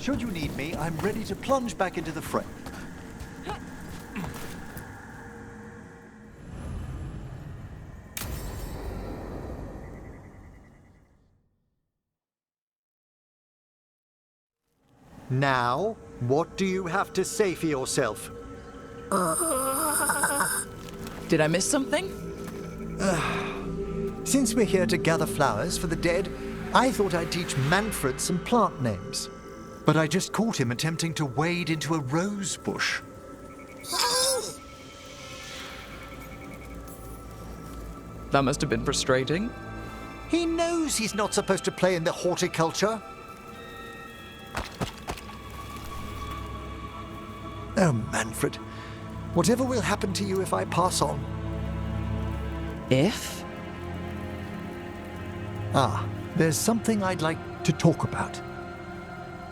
Should you need me, I'm ready to plunge back into the fray. Now, what do you have to say for yourself? Did I miss something? Since we're here to gather flowers for the dead, I thought I'd teach Manfred some plant names. But I just caught him attempting to wade into a rose bush. That must have been frustrating. He knows he's not supposed to play in the horticulture. Oh, Manfred. Whatever will happen to you if I pass on? If? There's something I'd like to talk about.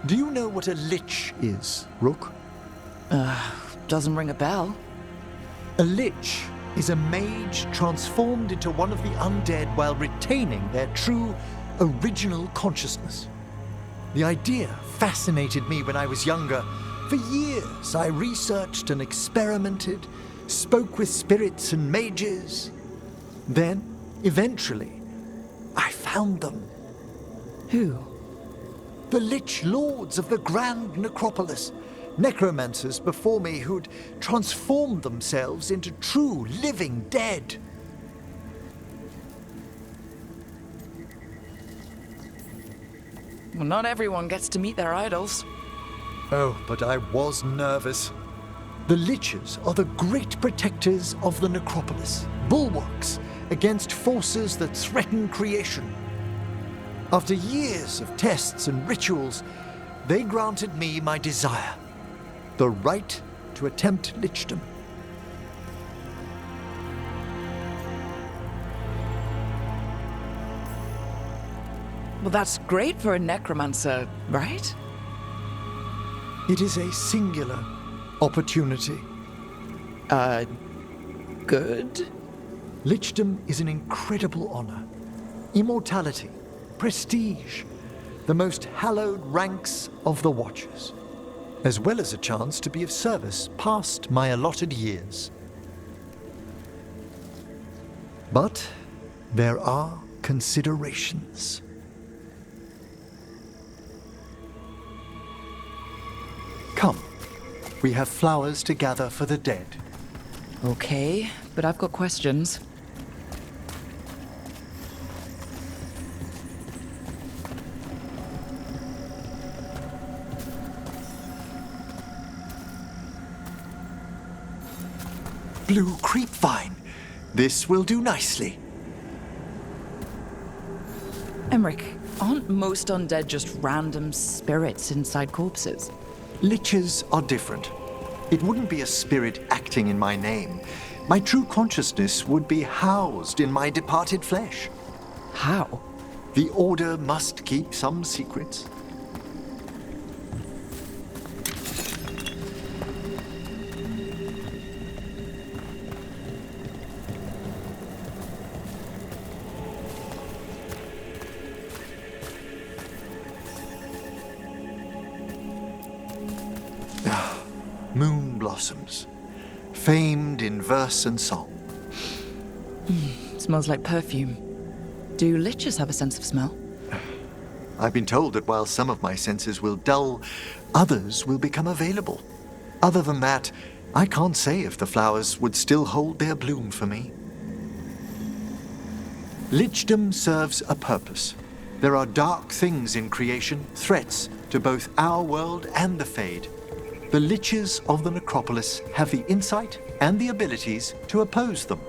Do you know what a lich is, Rook? Doesn't ring a bell. A lich is a mage transformed into one of the undead while retaining their true, original consciousness. The idea fascinated me when I was younger. For years, I researched and experimented, spoke with spirits and mages. Then, eventually, I found them. Who? The Lich Lords of the Grand Necropolis. Necromancers before me who'd transformed themselves into true living dead. Well, not everyone gets to meet their idols. Oh, but I was nervous. The Liches are the great protectors of the necropolis, bulwarks against forces that threaten creation. After years of tests and rituals, they granted me my desire, the right to attempt lichdom. Well, that's great for a necromancer, right? It is a singular opportunity. Good? Lichdom is an incredible honor. Immortality, prestige, the most hallowed ranks of the Watchers, as well as a chance to be of service past my allotted years. But there are considerations. Come, we have flowers to gather for the dead. Okay, but I've got questions. Blue creepvine. This will do nicely. Emmerich, aren't most undead just random spirits inside corpses? Liches are different. It wouldn't be a spirit acting in my name. My true consciousness would be housed in my departed flesh. How? The Order must keep some secrets. Moon blossoms, famed in verse and song. Smells like perfume. Do liches have a sense of smell? I've been told that while some of my senses will dull, others will become available. Other than that, I can't say if the flowers would still hold their bloom for me. Lichdom serves a purpose. There are dark things in creation, threats to both our world and the Fade. The Liches of the Necropolis have the insight and the abilities to oppose them.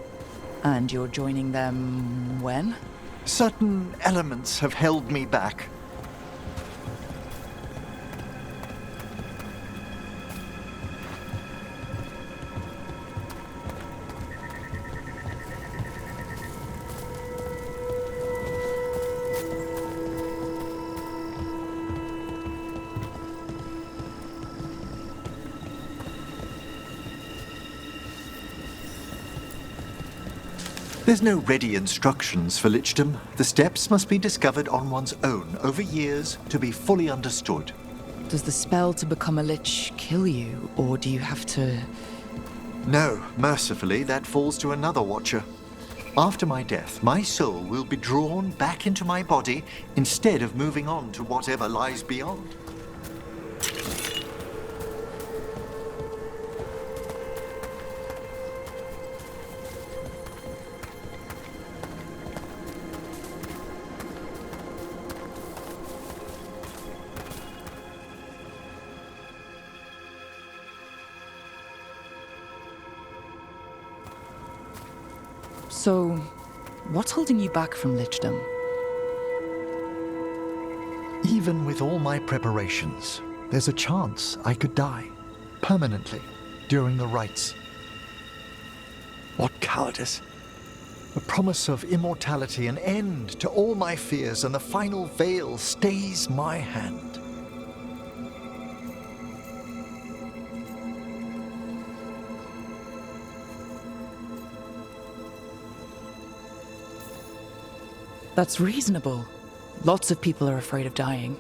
And you're joining them when? Certain elements have held me back. There's no ready instructions for lichdom. The steps must be discovered on one's own over years to be fully understood. Does the spell to become a lich kill you, or do you have to... No, mercifully, that falls to another watcher. After my death, my soul will be drawn back into my body instead of moving on to whatever lies beyond. So, what's holding you back from lichdom? Even with all my preparations, there's a chance I could die permanently during the rites. What cowardice! The promise of immortality, an end to all my fears, and the final veil stays my hand. That's reasonable. Lots of people are afraid of dying.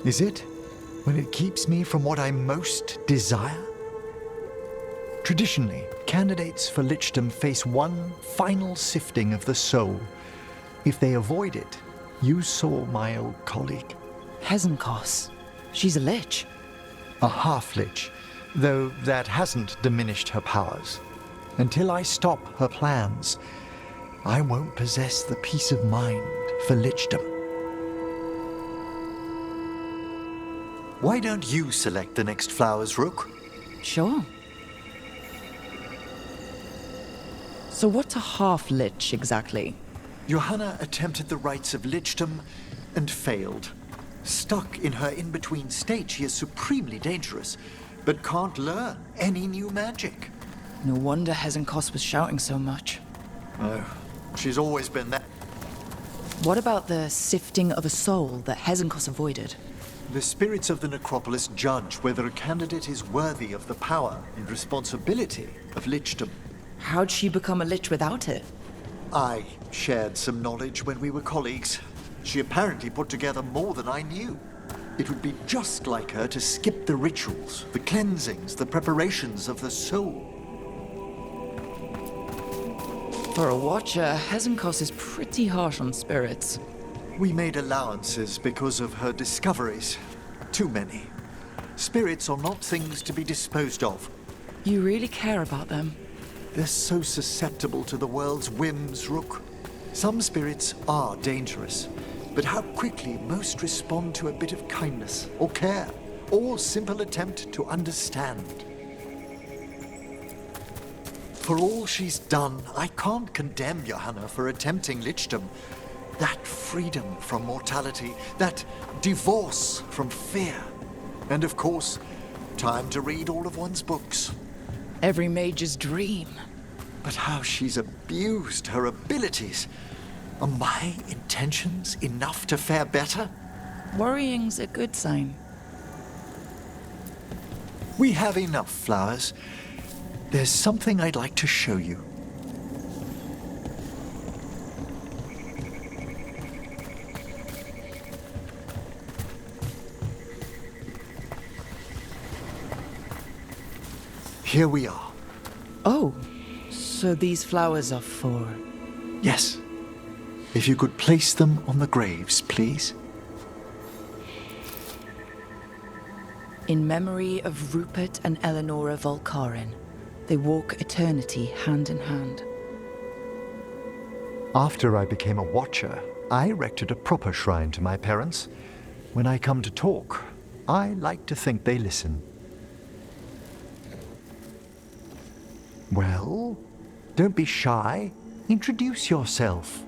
Is it? When it keeps me from what I most desire? Traditionally, candidates for lichdom face one final sifting of the soul. If they avoid it, you saw my old colleague. Hezenkos. She's a lich. A half-lich, though that hasn't diminished her powers. Until I stop her plans, I won't possess the peace of mind for lichdom. Why don't you select the next flowers, Rook? Sure. So what's a half-lich exactly? Johanna attempted the rites of lichdom and failed. Stuck in her in-between state, she is supremely dangerous, but can't learn any new magic. No wonder Hezenkos was shouting so much. Oh, she's always been that. What about the sifting of a soul that Hezenkos avoided? The spirits of the necropolis judge whether a candidate is worthy of the power and responsibility of lichdom. How'd she become a lich without it? I shared some knowledge when we were colleagues. She apparently put together more than I knew. It would be just like her to skip the rituals, the cleansings, the preparations of the soul. For a watcher, Hezenkos is pretty harsh on spirits. We made allowances because of her discoveries. Too many. Spirits are not things to be disposed of. You really care about them? They're so susceptible to the world's whims, Rook. Some spirits are dangerous, but how quickly most respond to a bit of kindness or care or simple attempt to understand. For all she's done, I can't condemn Johanna for attempting lichdom. That freedom from mortality, that divorce from fear, and of course, time to read all of one's books. Every mage's dream. But how she's abused her abilities. Are my intentions enough to fare better? Worrying's a good sign. We have enough flowers. There's something I'd like to show you. Here we are. Oh, so these flowers are for... Yes. If you could place them on the graves, please. In memory of Rupert and Eleonora Volkarin, they walk eternity hand in hand. After I became a watcher, I erected a proper shrine to my parents. When I come to talk, I like to think they listen. Well, don't be shy. Introduce yourself.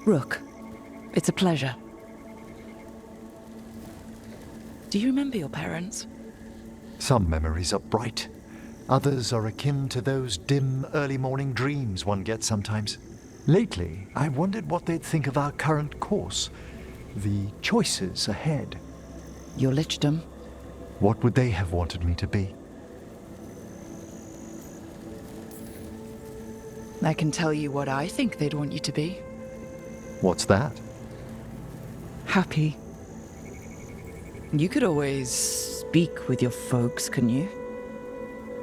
Rook, it's a pleasure. Do you remember your parents? Some memories are bright. Others are akin to those dim early morning dreams one gets sometimes. Lately, I've wondered what they'd think of our current course, the choices ahead. Your lichdom? What would they have wanted me to be? I can tell you what I think they'd want you to be. What's that? Happy. You could always speak with your folks, couldn't you?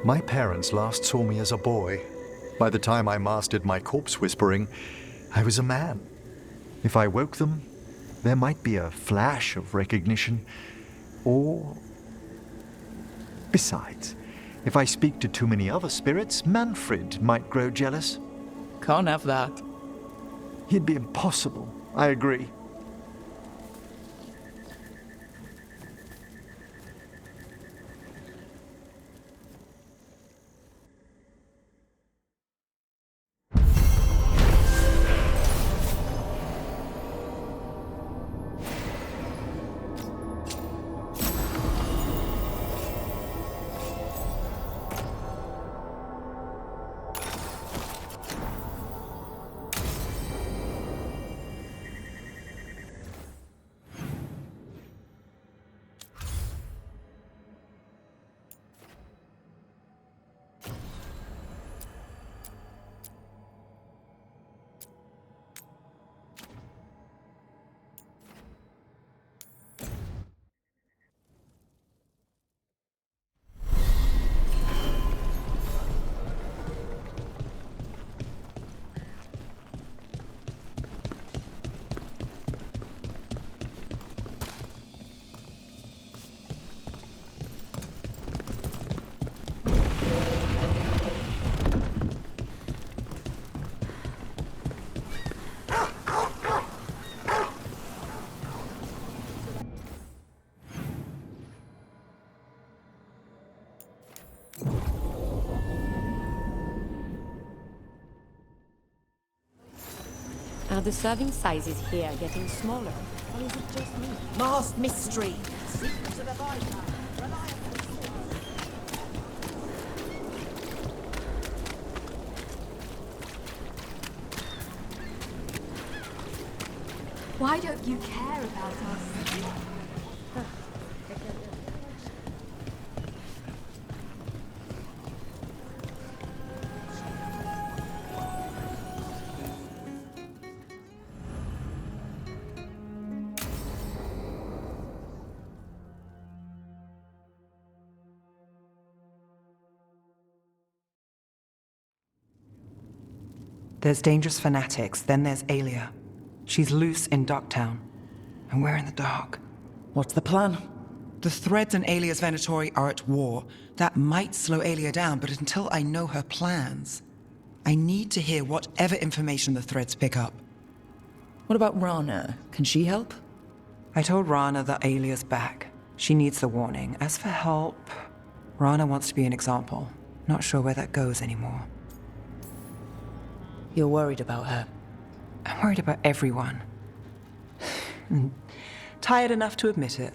My parents last saw me as a boy. By the time I mastered my corpse whispering, I was a man. If I woke them, there might be a flash of recognition, or... Besides, if I speak to too many other spirits, Manfred might grow jealous. Can't have that. He'd be impossible, I agree. Are the serving sizes here getting smaller? Or is it just me? Masked mystery. Why don't you care about us? There's dangerous fanatics, then there's Alia. She's loose in Ducktown, and we're in the dark. What's the plan? The Threads and Alia's Venatori are at war. That might slow Alia down, but until I know her plans, I need to hear whatever information the Threads pick up. What about Rana? Can she help? I told Rana that Alia's back. She needs the warning. As for help, Rana wants to be an example. Not sure where that goes anymore. You're worried about her. I'm worried about everyone. Tired enough to admit it.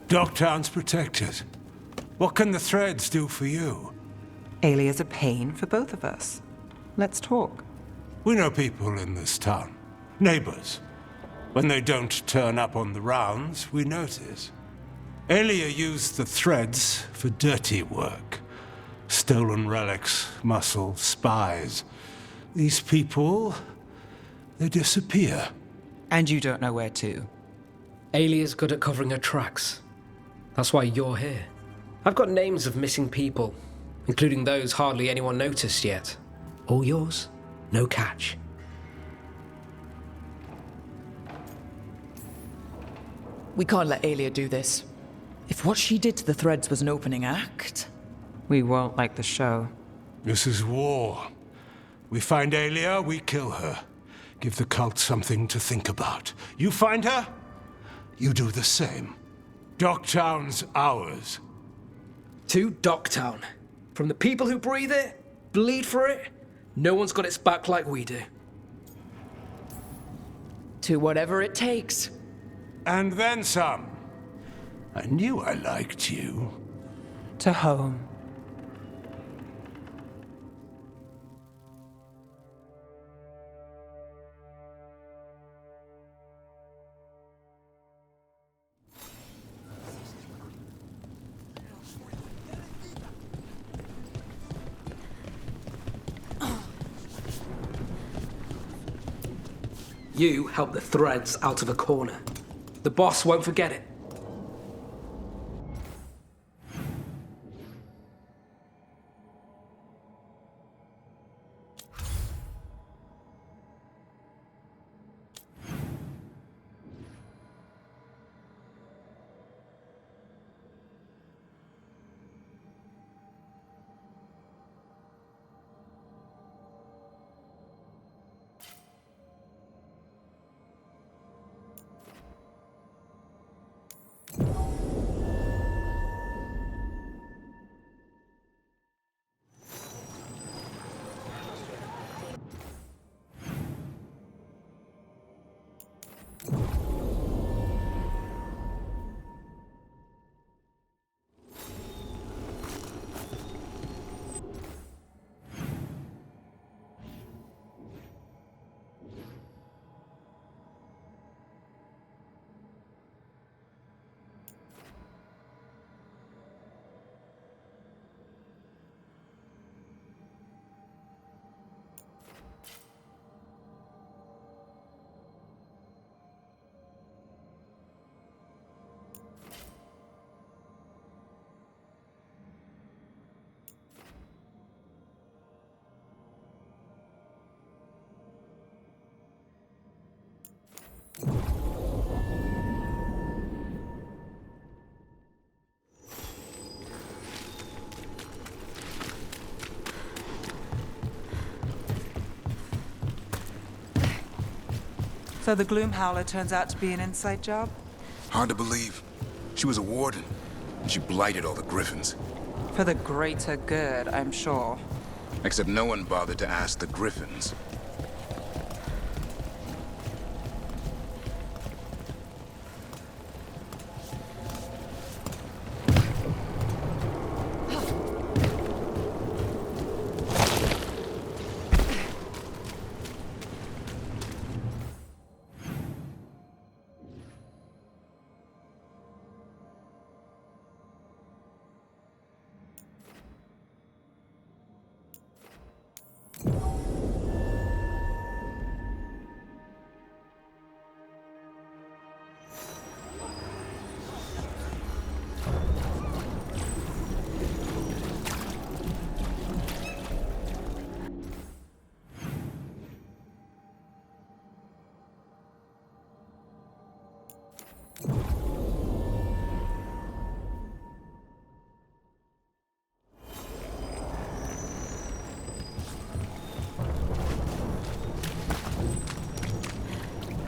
Docktown's protected. What can the Threads do for you? Alia's a pain for both of us. Let's talk. We know people in this town. Neighbors. When they don't turn up on the rounds, we notice. Alia used the Threads for dirty work. Stolen relics, muscle, spies. These people, they disappear. And you don't know where to. Alia's good at covering her tracks. That's why you're here. I've got names of missing people, including those hardly anyone noticed yet. All yours, no catch. We can't let Alia do this. If what she did to the Threads was an opening act... We won't like the show. This is war. We find Alia, we kill her. Give the cult something to think about. You find her, you do the same. Docktown's ours. To Docktown. From the people who breathe it, bleed for it, no one's got its back like we do. To whatever it takes. And then some. I knew I liked you. To home. You helped the Threads out of a corner. The boss won't forget it. So the Gloom Howler turns out to be an inside job? Hard to believe. She was a warden, and she blighted all the Griffins. For the greater good, I'm sure. Except no one bothered to ask the Griffins.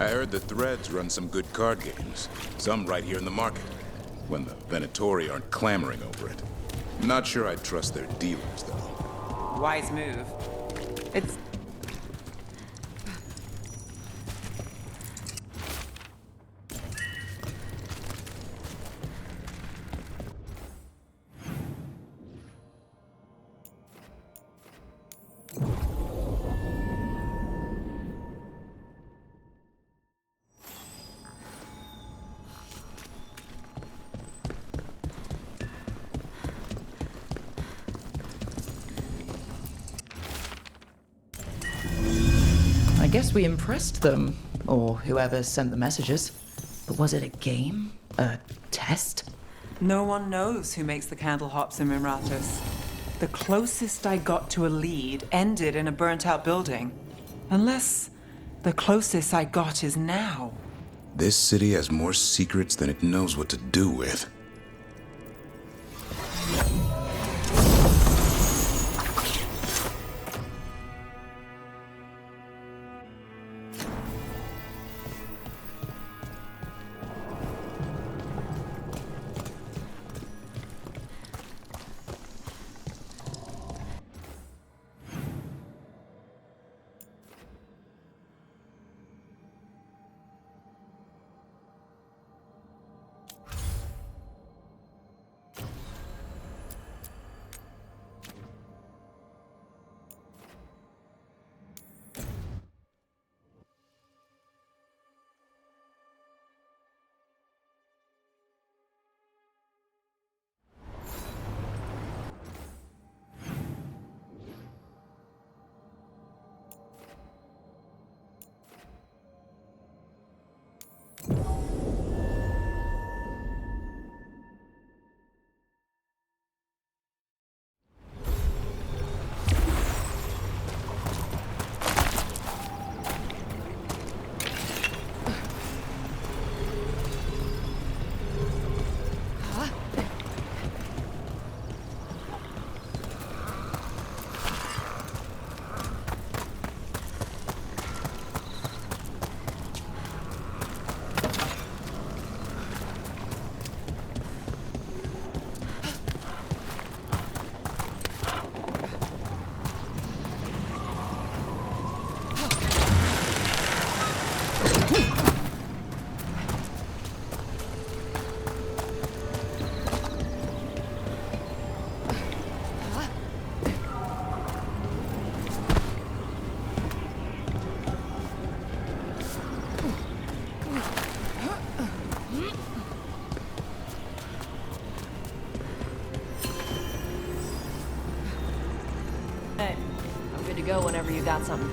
I heard the Threads run some good card games. Some right here in the market. When the Venatori aren't clamoring over it. Not sure I'd trust their dealers, though. Wise move. It's... I guess we impressed them, or whoever sent the messages. But was it a game? A test? No one knows who makes the candle hops in Mimratus. The closest I got to a lead ended in a burnt-out building. Unless the closest I got is now. This city has more secrets than it knows what to do with. go whenever you got something.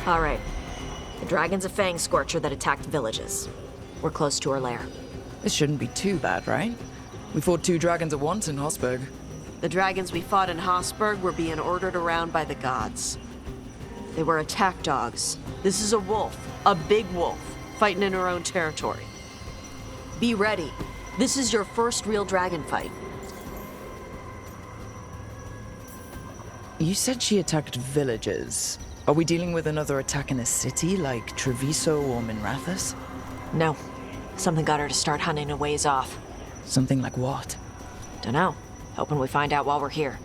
All right. The dragon's a fang scorcher that attacked villages. We're close to her lair. This shouldn't be too bad, right? We fought 2 dragons at once in Hossberg. The dragons we fought in Hossberg were being ordered around by the gods. They were attack dogs. This is a wolf, a big wolf, fighting in her own territory. Be ready. This is your first real dragon fight. You said she attacked villages. Are we dealing with another attack in a city like Treviso or Minrathous? No. Something got her to start hunting a ways off. Something like what? Dunno. Hoping we find out while we're here.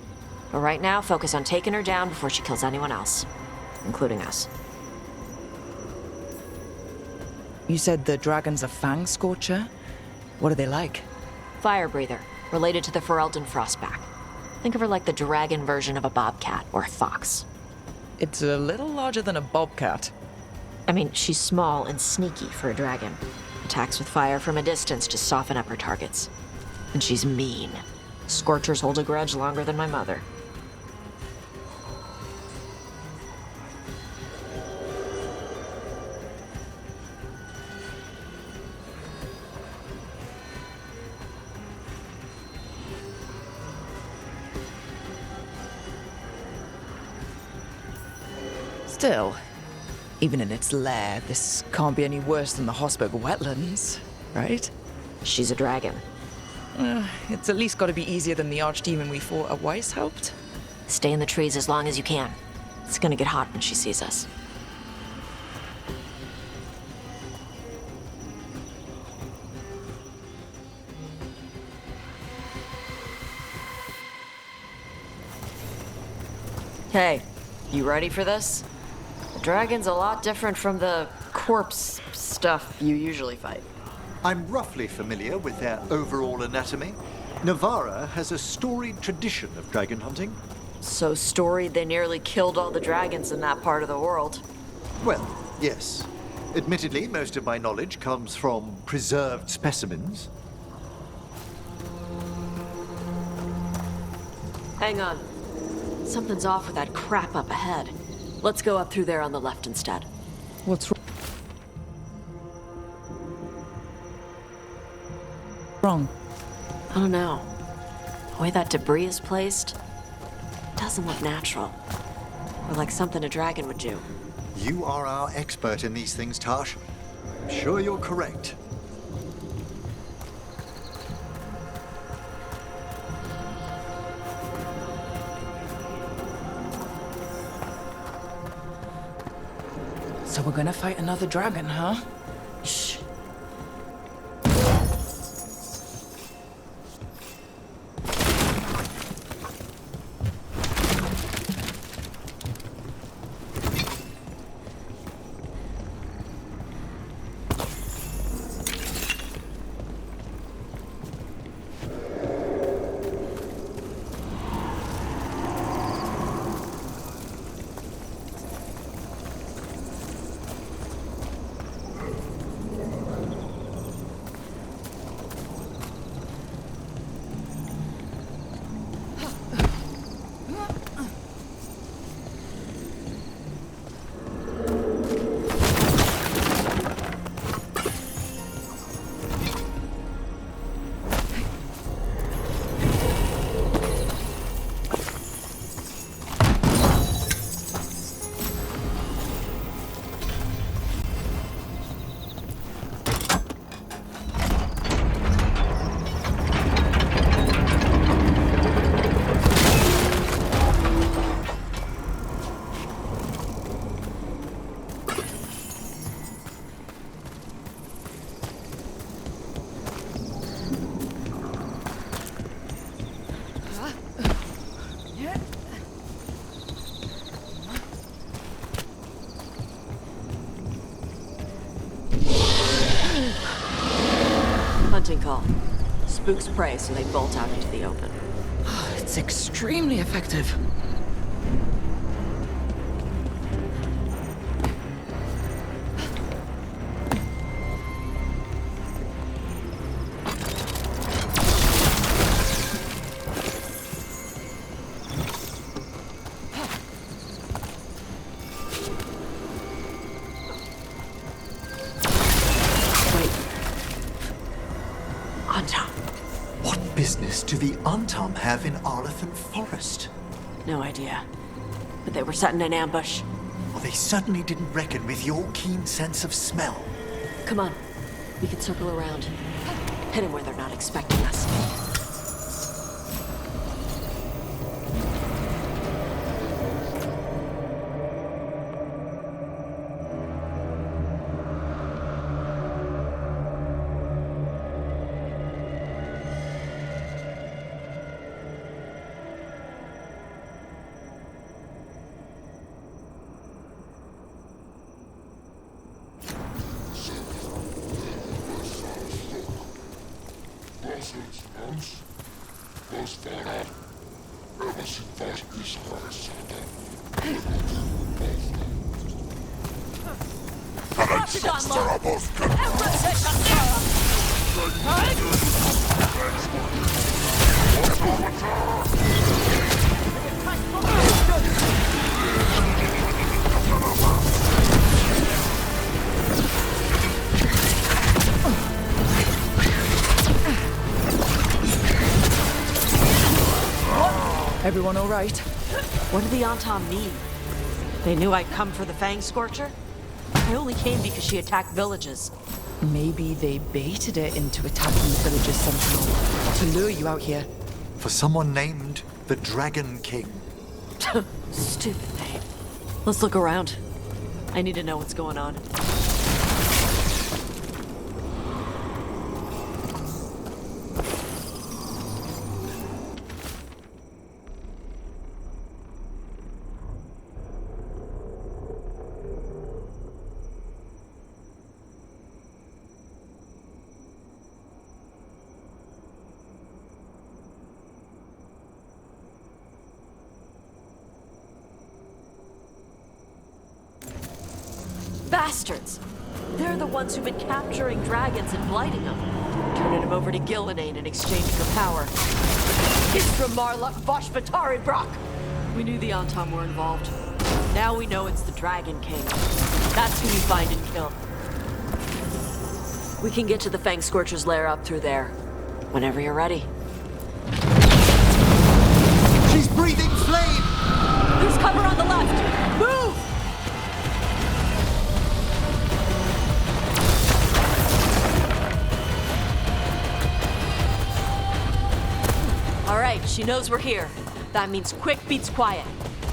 But right now, focus on taking her down before she kills anyone else. Including us. You said the dragon's a fang scorcher? What are they like? Fire breather, related to the Ferelden Frostback. Think of her like the dragon version of a bobcat or a fox. It's a little larger than a bobcat. I mean, she's small and sneaky for a dragon. Attacks with fire from a distance to soften up her targets. And she's mean. Scorchers hold a grudge longer than my mother. Still, even in its lair, this can't be any worse than the Hossberg wetlands, right? She's a dragon. It's at least got to be easier than the archdemon we fought at Weishaupt. Stay in the trees as long as you can. It's gonna get hot when she sees us. Hey, you ready for this? The dragon's a lot different from the corpse stuff you usually fight. I'm roughly familiar with their overall anatomy. Navarra has a storied tradition of dragon hunting. So storied they nearly killed all the dragons in that part of the world. Well, yes. Admittedly, most of my knowledge comes from preserved specimens. Hang on. Something's off with that crap up ahead. Let's go up through there on the left instead. What's wrong? I don't know. The way that debris is placed doesn't look natural. Or like something a dragon would do. You are our expert in these things, Tash. I'm sure you're correct. So we're gonna fight another dragon, huh? Shh. Spooks prey, so they bolt out into the open. It's extremely effective. What business do the Antam have in Arlathan Forest? No idea. But they were setting an ambush. Well, they certainly didn't reckon with your keen sense of smell. Come on. We can circle around. Hit them where they're not expecting us. Everyone all right? What did the Antam mean? They knew I'd come for the Fang Scorcher? I only came because she attacked villages. Maybe they baited it into attacking the villages somehow to lure you out here. For someone named the Dragon King. Stupid name. Let's look around. I need to know what's going on. Bastards! They're the ones who've been capturing dragons and blighting them, turning them over to Gildanane in exchange for power. Istra Marluk Voshvatari Brock! We knew the Antam were involved. Now we know it's the Dragon King. That's who we find and kill. We can get to the Fang Scorcher's lair up through there. Whenever you're ready. She's breathing flame! There's cover on the left! Move! All right, she knows we're here. That means quick beats quiet.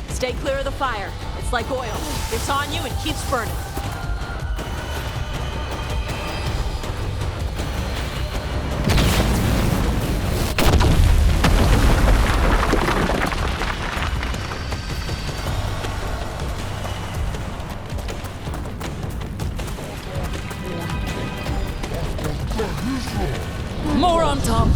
Stay clear of the fire. It's like oil. It's on you and keeps burning. More on Tom!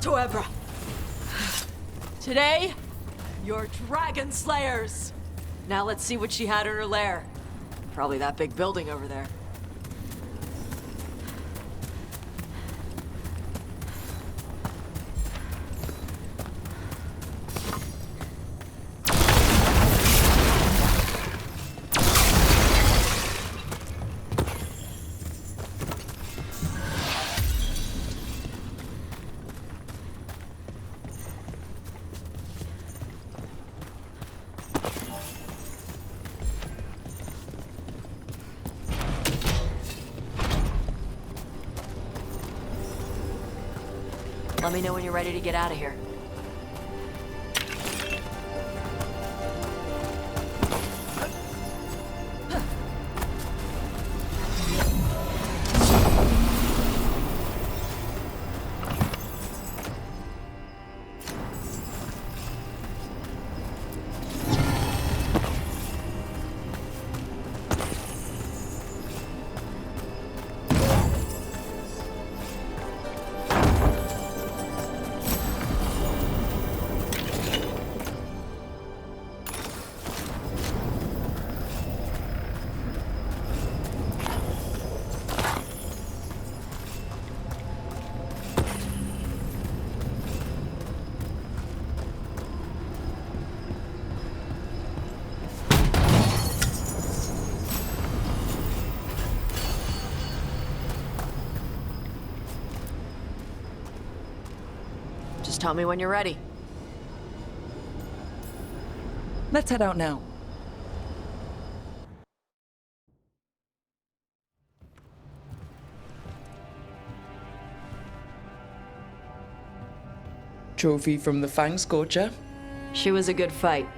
Toebra. Today, you're dragon slayers. Now let's see what she had in her lair. Probably that big building over there. Let me know when you're ready to get out of here. Just tell me when you're ready. Let's head out now. Trophy from the Fang Scorcher. She was a good fight.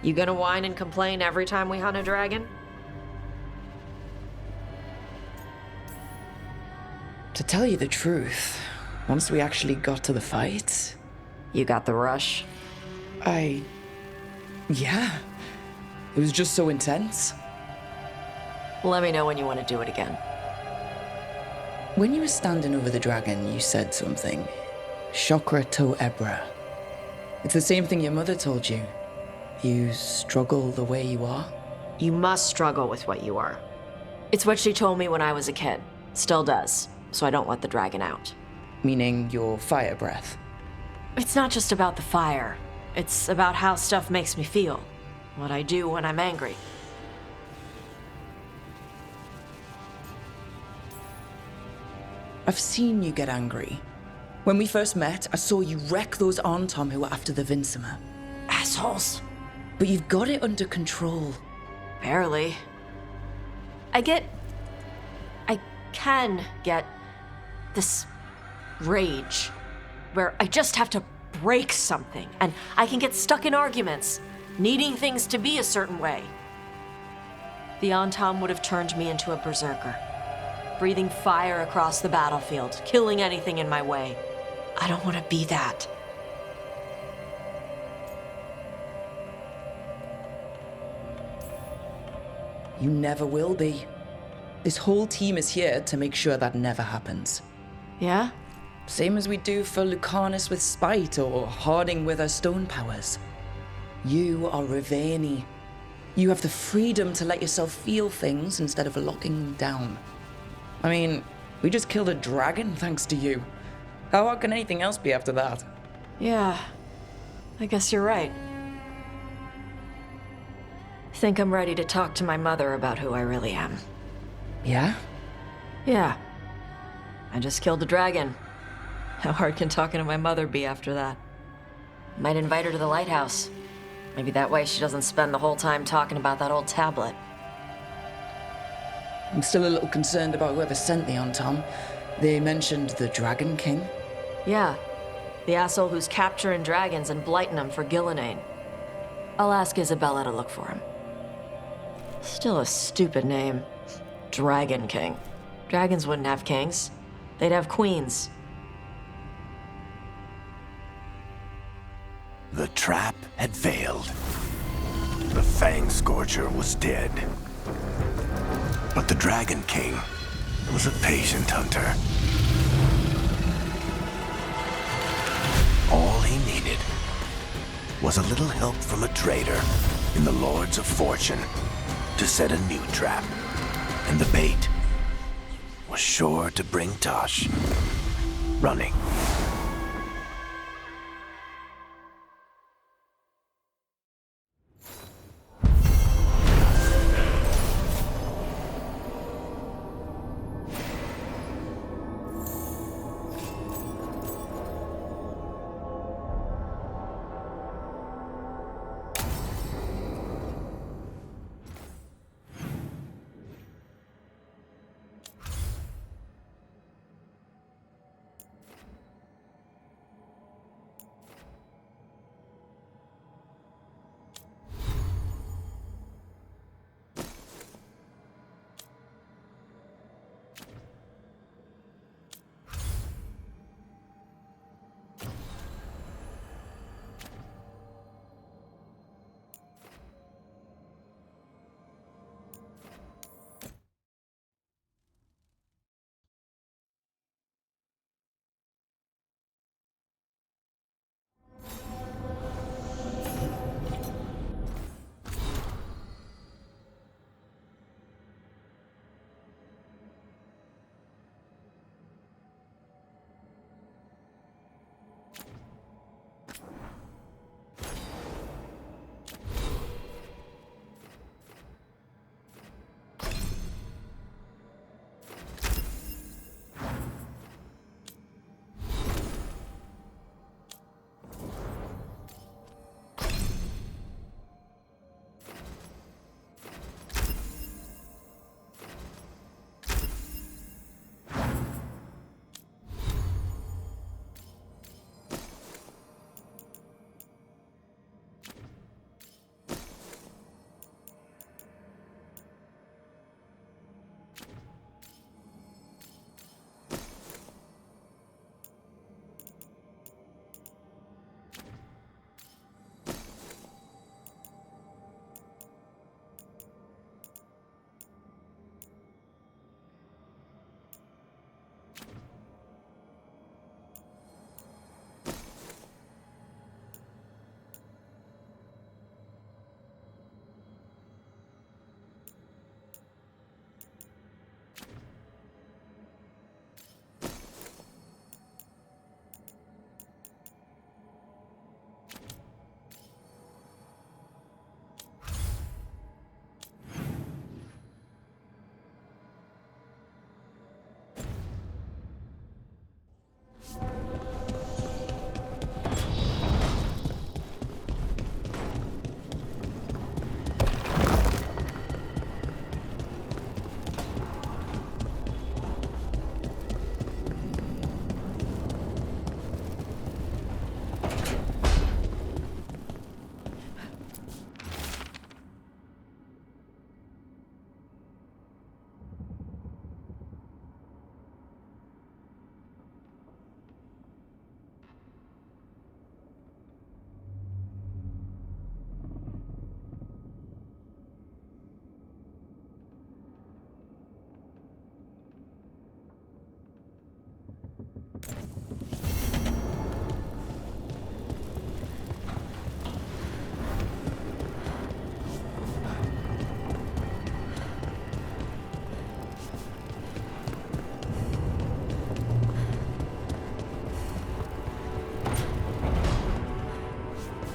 You gonna whine and complain every time we hunt a dragon? To tell you the truth, once we actually got to the fight, You got the rush? yeah. It was just so intense. Let me know when you want to do it again. When you were standing over the dragon, you said something. Chakra to Ebra. It's the same thing your mother told you. You struggle the way you are. You must struggle with what you are. It's what she told me when I was a kid. Still does, so I don't let the dragon out. Meaning your fire breath. It's not just about the fire. It's about how stuff makes me feel. What I do when I'm angry. I've seen you get angry. When we first met, I saw you wreck those Arntom who were after the Vincimer. Assholes. But you've got it under control. Barely. I can get this rage where I just have to break something and I can get stuck in arguments, needing things to be a certain way. The Antom would have turned me into a berserker, breathing fire across the battlefield, killing anything in my way. I don't want to be that. You never will be. This whole team is here to make sure that never happens. Yeah? Same as we do for Lucanus with spite or Harding with her stone powers. You are Raveni. You have the freedom to let yourself feel things instead of locking them down. I mean, we just killed a dragon thanks to you. How hard can anything else be after that? Yeah. I guess you're right. Think I'm ready to talk to my mother about who I really am. Yeah? Yeah. I just killed a dragon. How hard can talking to my mother be after that? Might invite her to the lighthouse. Maybe that way she doesn't spend the whole time talking about that old tablet. I'm still a little concerned about whoever sent the Antom. They mentioned the Dragon King. Yeah. The asshole who's capturing dragons and blighting them for Gillenane. I'll ask Isabella to look for him. Still a stupid name. Dragon King. Dragons wouldn't have kings. They'd have queens. The trap had failed. The Fang Scorcher was dead. But the Dragon King was a patient hunter. was a little help from a trader in the Lords of Fortune to set a new trap. And the bait was sure to bring Tosh running.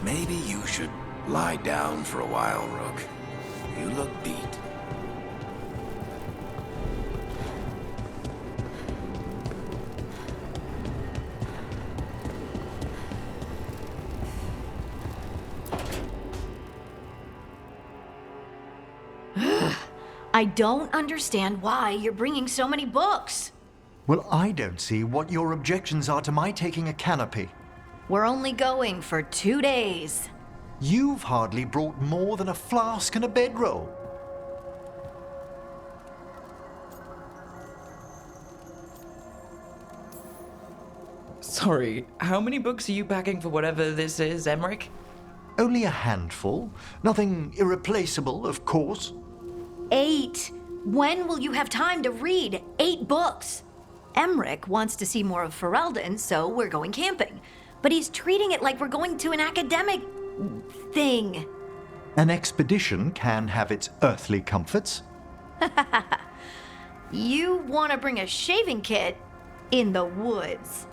Maybe you should lie down for a while, Rook. You look beat. I don't understand why you're bringing so many books. Well, I don't see what your objections are to my taking a canopy. We're only going for 2 days. You've hardly brought more than a flask and a bedroll. Sorry, how many books are you packing for whatever this is, Emmerich? Only a handful. Nothing irreplaceable, of course. 8. When will you have time to read 8 books? Emmerich wants to see more of Ferelden, so we're going camping. But he's treating it like we're going to an academic... thing. An expedition can have its earthly comforts. You want to bring a shaving kit in the woods.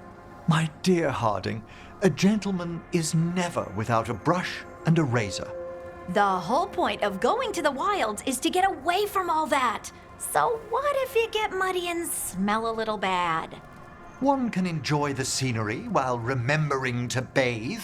My dear Harding, a gentleman is never without a brush and a razor. The whole point of going to the wilds is to get away from all that. So what if you get muddy and smell a little bad? One can enjoy the scenery while remembering to bathe.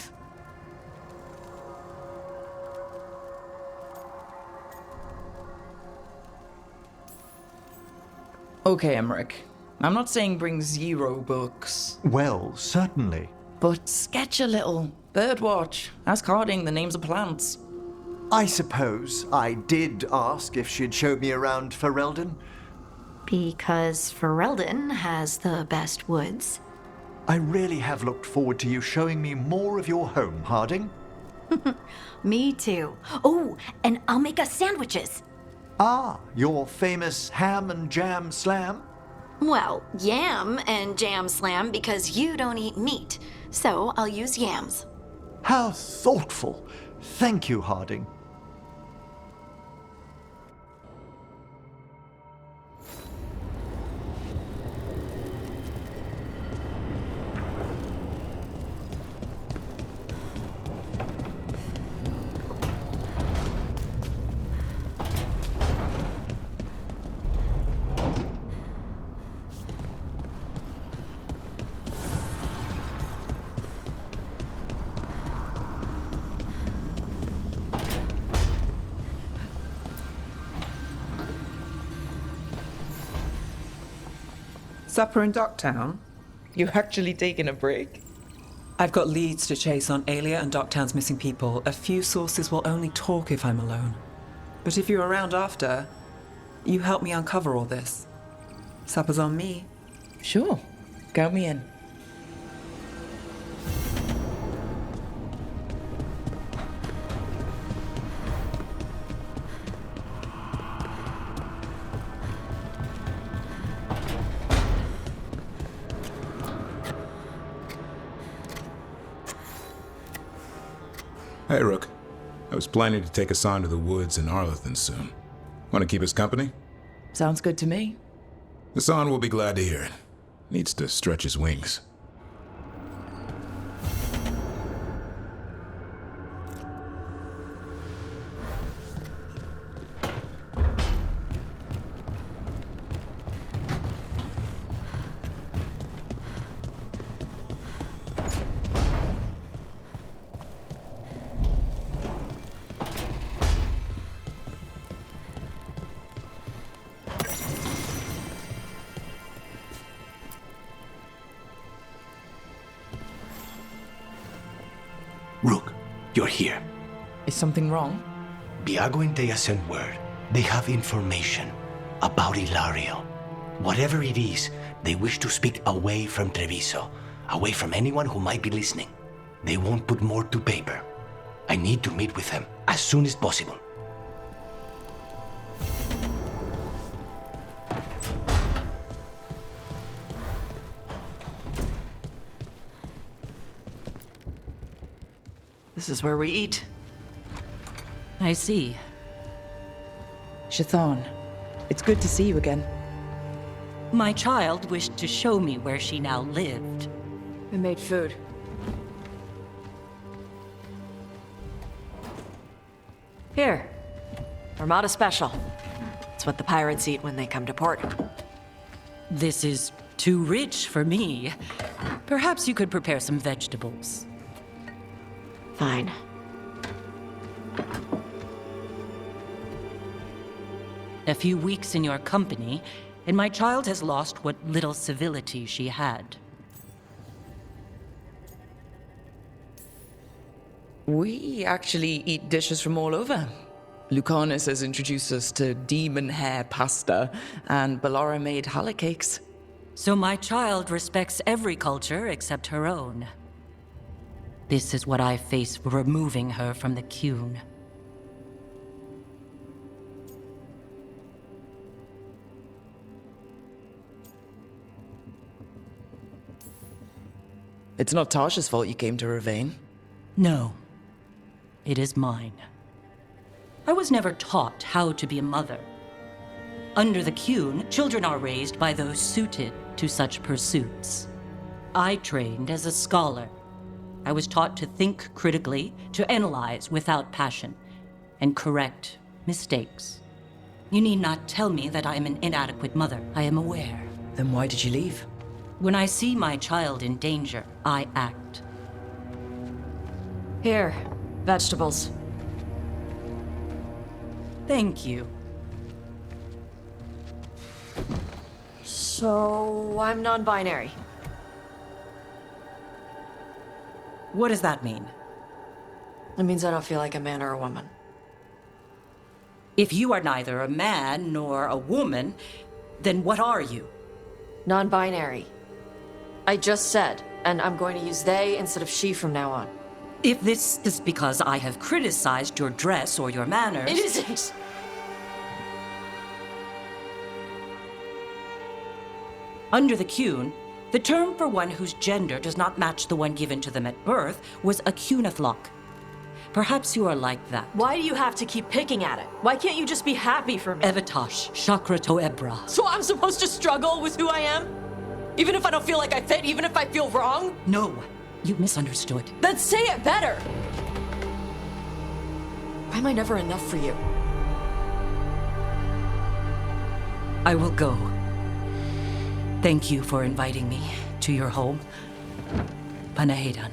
Okay, Emmerich. I'm not saying bring 0 books, Well, certainly. but sketch a little. Birdwatch. Ask Harding the names of plants. I suppose I did ask if she'd show me around Ferelden. Because Ferelden has the best woods. I really have looked forward to you showing me more of your home, Harding. Me too. Oh, and I'll make us sandwiches. Ah, your famous ham and jam slam? Well, yam and jam slam because you don't eat meat. So I'll use yams. How thoughtful. Thank you, Harding. Supper in Docktown? You actually taking a break? I've got leads to chase on Alia and Docktown's missing people. A few sources will only talk if I'm alone. But if you're around after, you help me uncover all this. Supper's on me. Sure. Count me in. Hey, Rook. I was planning to take Hassan to the woods in Arlethan soon. Want to keep us company? Sounds good to me. Hassan will be glad to hear it. Needs to stretch his wings. Rook, you're here. Is something wrong? Biago and Dea sent word. They have information about Ilario. Whatever it is, they wish to speak away from Treviso, away from anyone who might be listening. They won't put more to paper. I need to meet with them as soon as possible. This is where we eat. I see. Shathan, it's good to see you again. My child wished to show me where she now lived. We made food. Here. Armada Special. It's what the pirates eat when they come to port. This is too rich for me. Perhaps you could prepare some vegetables. Fine. A few weeks in your company, and my child has lost what little civility she had. We actually eat dishes from all over. Lucanus has introduced us to demon hair pasta, and Bellara made challah cakes. So my child respects every culture except her own. This is what I face for removing her from the Qun. It's not Tasha's fault you came to Ravane. No. it is mine. I was never taught how to be a mother. Under the Qun, children are raised by those suited to such pursuits. I trained as a scholar. I was taught to think critically, to analyze without passion, and correct mistakes. You need not tell me that I am an inadequate mother. I am aware. Then why did you leave? When I see my child in danger, I act. Here, vegetables. Thank you. So, I'm non-binary. What does that mean? It means I don't feel like a man or a woman. If you are neither a man nor a woman, then what are you? Non-binary. I just said, and I'm going to use they instead of she from now on. If this is because I have criticized your dress or your manners... It isn't! Under the Qun, the term for one whose gender does not match the one given to them at birth was a Qunathlok. Perhaps you are like that. Why do you have to keep picking at it? Why can't you just be happy for me? Evatash, Chakra Toebra. So I'm supposed to struggle with who I am? Even if I don't feel like I fit, even if I feel wrong? No, you misunderstood. Then say it better! Why am I never enough for you? I will go. Thank you for inviting me to your home. Panahedan.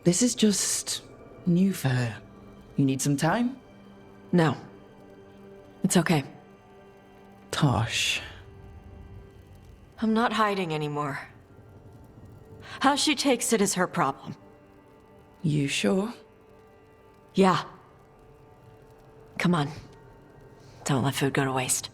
This is just new for her. You need some time? No. It's okay. Tosh. I'm not hiding anymore. How she takes it is her problem. You sure? Yeah. Come on. Don't let food go to waste.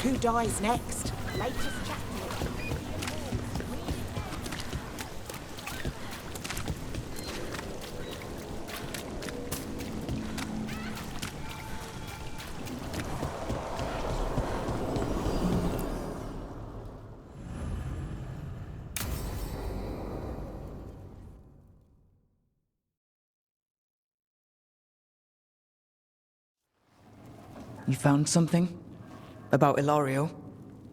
Who dies next? Latest chapter. You found something? About Ilario?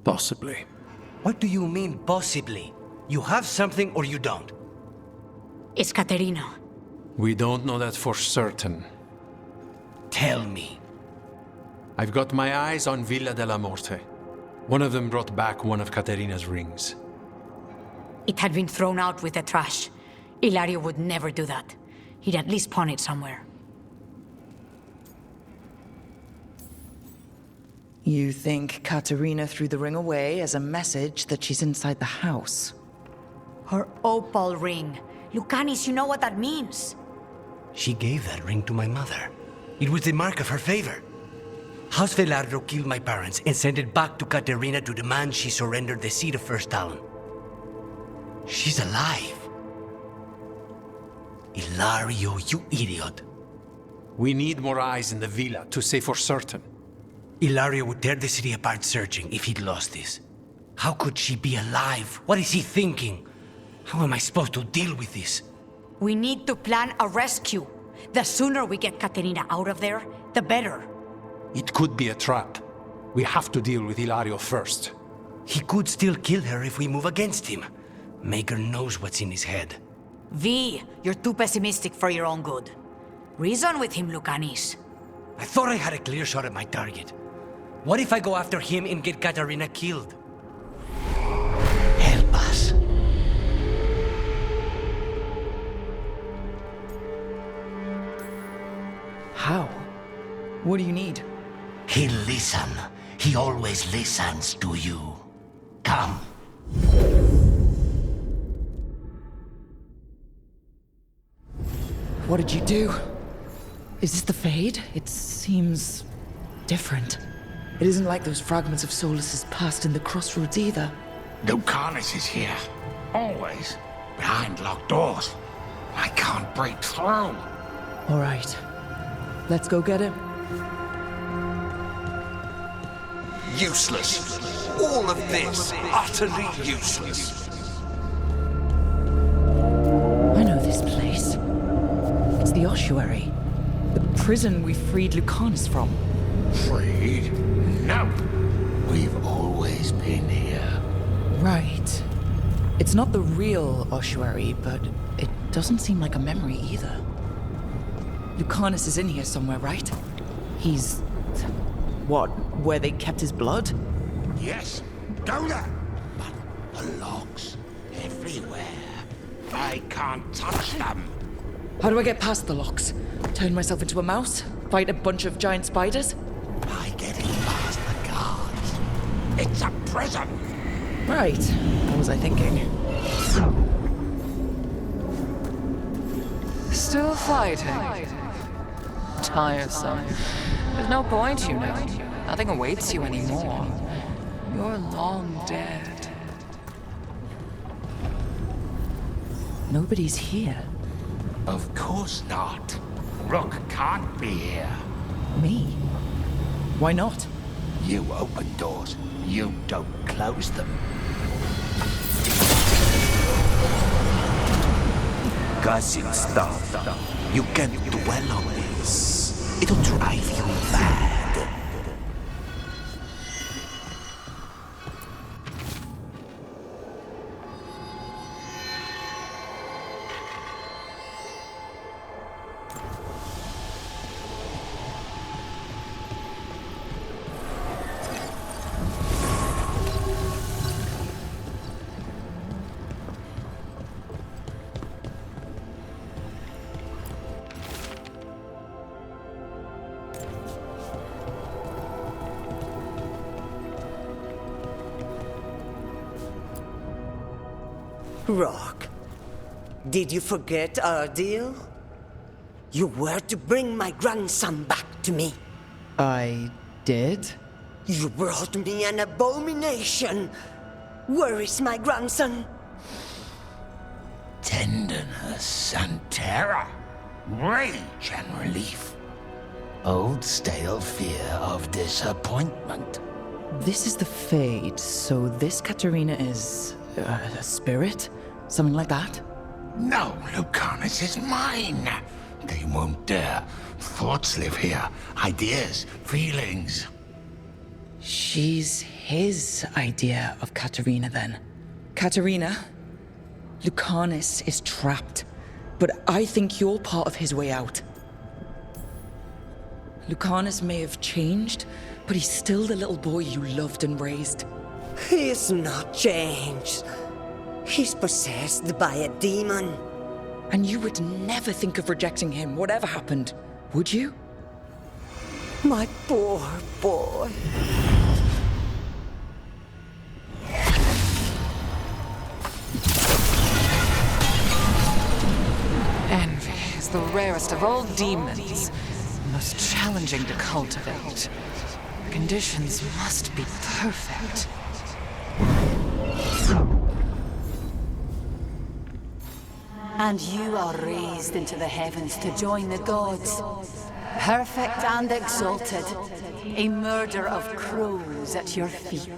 Possibly. What do you mean, possibly? You have something or you don't? It's Caterina. We don't know that for certain. Tell me. I've got my eyes on Villa della Morte. One of them brought back one of Caterina's rings. It had been thrown out with the trash. Ilario would never do that. He'd at least pawn it somewhere. You think Katerina threw the ring away as a message that she's inside the house? Her opal ring. Lucanis, you know what that means. She gave that ring to my mother. It was the mark of her favor. House Veilguard killed my parents and sent it back to Katerina to demand she surrender the seat of First Talon. She's alive. Ilario, you idiot. We need more eyes in the villa to say for certain. Ilario would tear the city apart searching if he'd lost this. How could she be alive? What is he thinking? How am I supposed to deal with this? We need to plan a rescue. The sooner we get Katerina out of there, the better. It could be a trap. We have to deal with Ilario first. He could still kill her if we move against him. Maker knows what's in his head. V, you're too pessimistic for your own good. Reason with him, Lucanis. I thought I had a clear shot at my target. What if I go after him and get Katerina killed? Help us. How? What do you need? He'll listen. He always listens to you. Come. What did you do? Is this the Fade? It seems different. It isn't like those fragments of Solus's past in the crossroads either. Lucanus is here. Always. Behind locked doors. I can't break through. All right. Let's go get him. Useless. All of this, utterly useless. I know this place. It's the ossuary. The prison we freed Lucanus from. Freed? No. We've always been here. Right. It's not the real ossuary, but it doesn't seem like a memory either. Lucanus is in here somewhere, right? He's... what, where they kept his blood? Yes, go there. But the locks everywhere. I can't touch them. How do I get past the locks? Turn myself into a mouse? Fight a bunch of giant spiders? By getting past the guards. It's a prison. Right. What was I thinking? Still fighting. Tiresome. There's no point, you know. Nothing awaits you anymore. You're long dead. Nobody's here. Of course not. Rook can't be here. Me? Why not? You open doors. You don't close them. Guessing stuff. You can't dwell on this. It'll drive you mad. Rock, did you forget our deal? You were to bring my grandson back to me. I did? You brought me an abomination. Where is my grandson? Tenderness and terror. Rage and relief. Old stale fear of disappointment. This is the Fade, so this Katerina is... a spirit? Something like that? No, Lucanus is mine. They won't dare. Thoughts live here. Ideas, feelings. She's his idea of Katerina, then. Katerina, Lucanus is trapped, but I think you're part of his way out. Lucanus may have changed, but he's still the little boy you loved and raised. He's not changed. He's possessed by a demon. And you would never think of rejecting him, whatever happened, would you? My poor boy. is the rarest of all demons, the most challenging to cultivate. The conditions must be perfect. And you are raised into the heavens to join the gods. Perfect and exalted. A murder of crows at your feet.